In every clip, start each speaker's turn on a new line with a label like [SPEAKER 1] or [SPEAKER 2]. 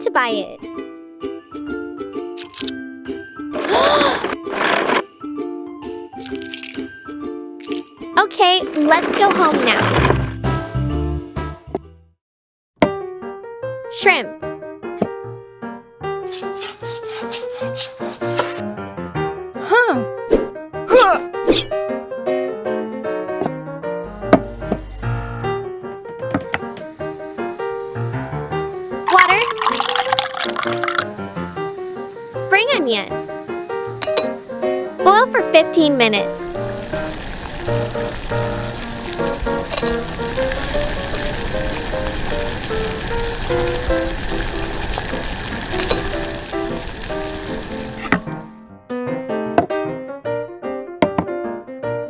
[SPEAKER 1] to buy it. Okay, let's go home now. Shrimp. Water. Spring onion. Boil for 15 minutes.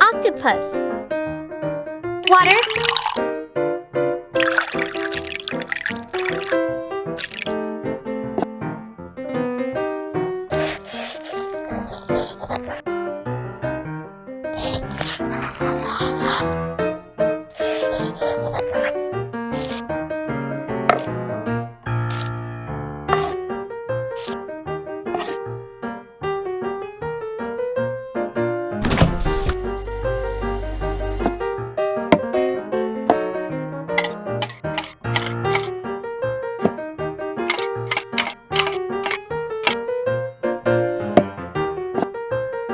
[SPEAKER 1] Octopus. Water.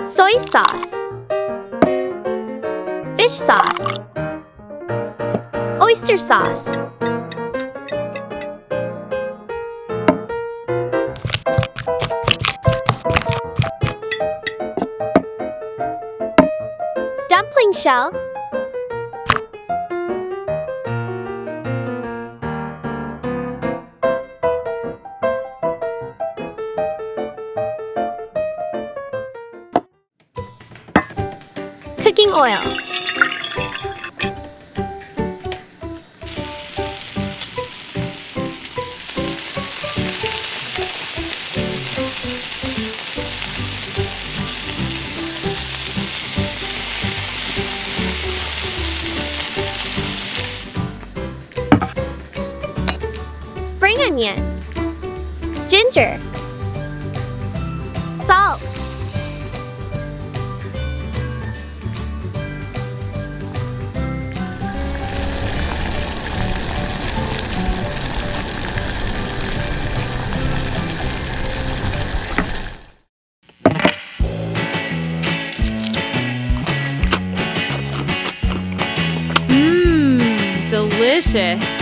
[SPEAKER 1] Soy sauce. Fish sauce. Oyster sauce. Dumpling shell. Cooking oil. Spring onion. Ginger. Salt.
[SPEAKER 2] Delicious.